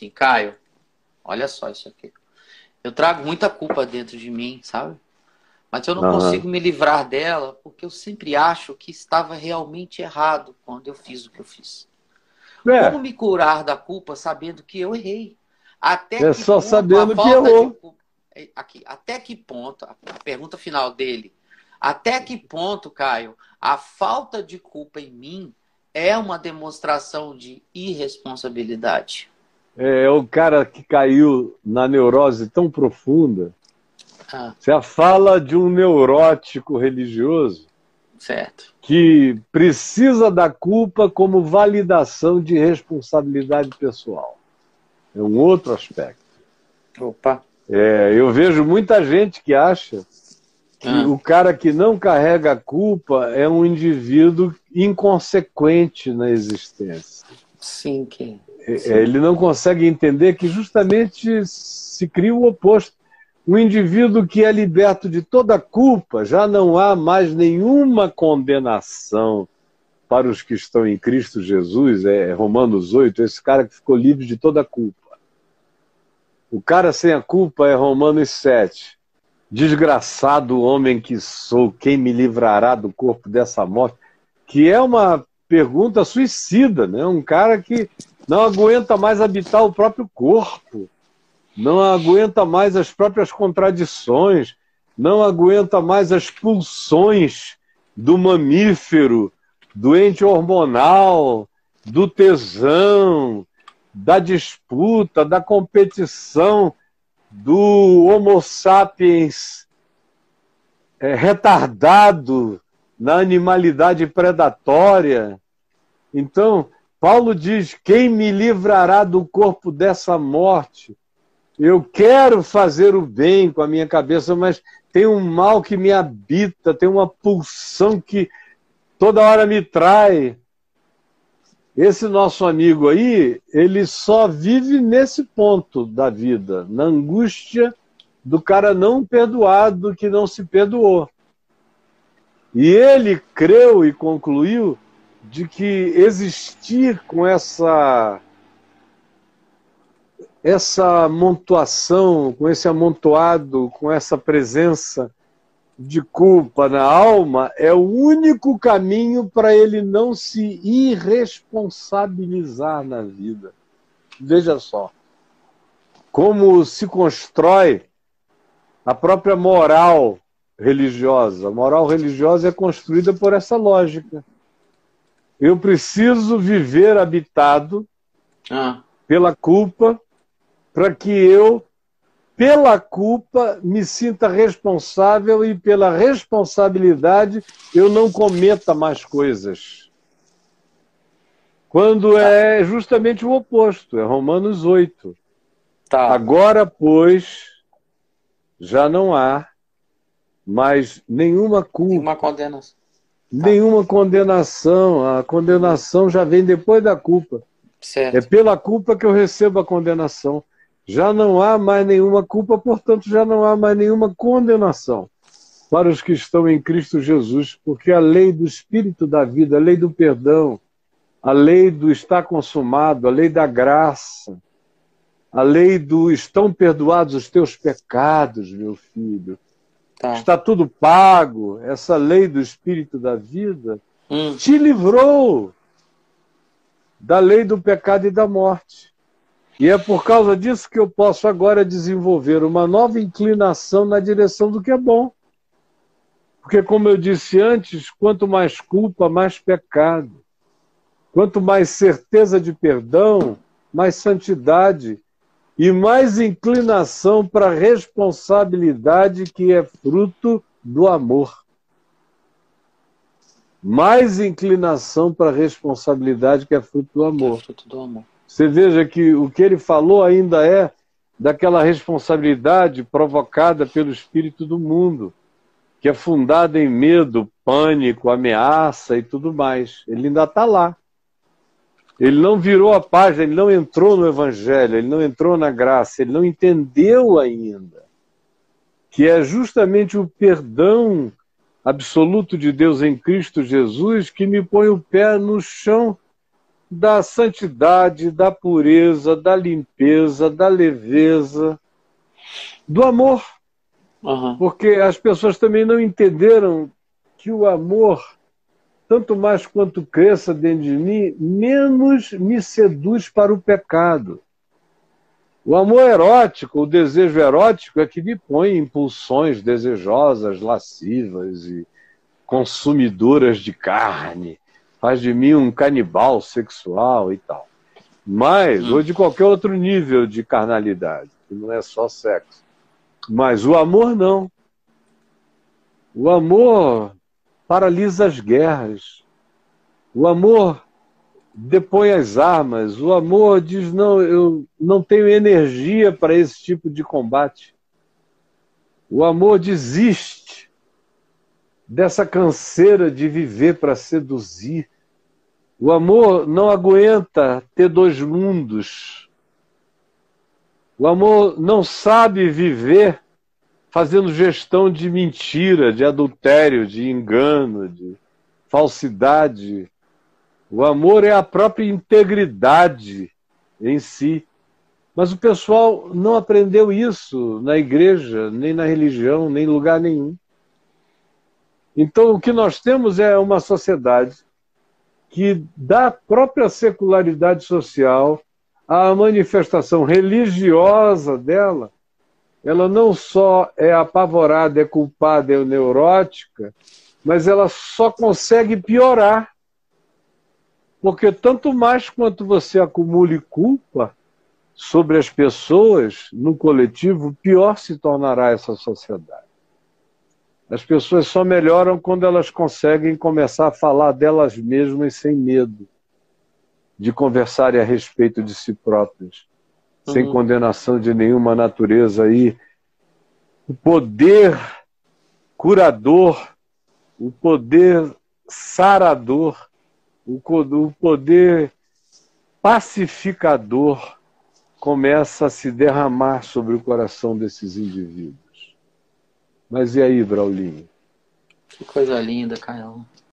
assim, Caio, olha só isso aqui. Eu trago muita culpa dentro de mim, sabe? Mas eu não consigo me livrar dela porque eu sempre acho que estava realmente errado quando eu fiz o que eu fiz. Como me curar da culpa sabendo que eu errei? Até que só ponto sabendo a que falta errou. de culpa... Aqui, até que ponto, a pergunta final dele, até que ponto, Caio, a falta de culpa em mim é uma demonstração de irresponsabilidade? É o cara que caiu na neurose tão profunda. Você fala de um neurótico religioso Certo. que precisa da culpa como validação de responsabilidade pessoal. É um outro aspecto. Opa. Eu vejo muita gente que acha que o cara que não carrega a culpa é um indivíduo inconsequente na existência. Sim, que... Ele não consegue entender que justamente se cria o oposto. Um indivíduo que é liberto de toda culpa, já não há mais nenhuma condenação para os que estão em Cristo Jesus, Romanos 8, esse cara que ficou livre de toda culpa. O cara sem a culpa é Romanos 7. Desgraçado homem que sou, quem me livrará do corpo dessa morte? Que é uma pergunta suicida, né? Um cara que não aguenta mais habitar o próprio corpo, não aguenta mais as próprias contradições, não aguenta mais as pulsões do mamífero, do ente hormonal, do tesão, da disputa, da competição, do Homo sapiens retardado na animalidade predatória. Então, Paulo diz: quem me livrará do corpo dessa morte? Eu quero fazer o bem com a minha cabeça, mas tem um mal que me habita, tem uma pulsão que toda hora me trai. Esse nosso amigo aí, ele só vive nesse ponto da vida, na angústia do cara não perdoado, que não se perdoou. E ele creu e concluiu de que existir com essa amontoação, com esse amontoado, com essa presença de culpa na alma, é o único caminho para ele não se irresponsabilizar na vida. Veja só, como se constrói a própria moral religiosa. A moral religiosa é construída por essa lógica. Eu preciso viver habitado pela culpa para que eu, pela culpa, me sinta responsável e pela responsabilidade eu não cometa mais coisas. Quando é justamente o oposto, é Romanos 8. Agora, pois, já não há mais nenhuma culpa. Nenhuma condenação. Nenhuma condenação. A condenação já vem depois da culpa. Certo. É pela culpa que eu recebo a condenação. Já não há mais nenhuma culpa, portanto, já não há mais nenhuma condenação para os que estão em Cristo Jesus, porque a lei do Espírito da vida, a lei do perdão, a lei do está consumado, a lei da graça, a lei do estão perdoados os teus pecados, meu filho. Está tudo pago. Essa lei do Espírito da vida te livrou da lei do pecado e da morte. E é por causa disso que eu posso agora desenvolver uma nova inclinação na direção do que é bom. Porque, como eu disse antes, quanto mais culpa, mais pecado. Quanto mais certeza de perdão, mais santidade. E mais inclinação para a responsabilidade que é fruto do amor. Mais inclinação para a responsabilidade que é fruto do amor. Você veja que o que ele falou ainda é daquela responsabilidade provocada pelo espírito do mundo, que é fundada em medo, pânico, ameaça e tudo mais. Ele ainda está lá. Ele não virou a página, ele não entrou no Evangelho, ele não entrou na graça, ele não entendeu ainda que é justamente o perdão absoluto de Deus em Cristo Jesus que me põe o pé no chão da santidade, da pureza, da limpeza, da leveza, do amor. Uhum. Porque as pessoas também não entenderam que o amor, tanto mais quanto cresça dentro de mim, menos me seduz para o pecado. O amor erótico, o desejo erótico é que me põe em pulsões desejosas, lascivas e consumidoras de carne, faz de mim um canibal sexual e tal. Mas, ou de qualquer outro nível de carnalidade, que não é só sexo. Mas o amor não. O amor paralisa as guerras. O amor depõe as armas. O amor diz, não, eu não tenho energia para esse tipo de combate. O amor desiste dessa canseira de viver para seduzir. O amor não aguenta ter dois mundos. O amor não sabe viver fazendo gestão de mentira, de adultério, de engano, de falsidade. O amor é a própria integridade em si. Mas o pessoal não aprendeu isso na igreja, nem na religião, nem em lugar nenhum. Então, o que nós temos é uma sociedade que, da própria secularidade social, a manifestação religiosa dela, ela não só é apavorada, é culpada, é neurótica, mas ela só consegue piorar. Porque tanto mais quanto você acumule culpa sobre as pessoas, no coletivo, pior se tornará essa sociedade. As pessoas só melhoram quando elas conseguem começar a falar delas mesmas sem medo de conversarem a respeito de si próprias, sem condenação de nenhuma natureza. Aí o poder curador, o poder sarador, o poder pacificador começa a se derramar sobre o coração desses indivíduos. Mas e aí, Braulinho? Que coisa linda, Caio.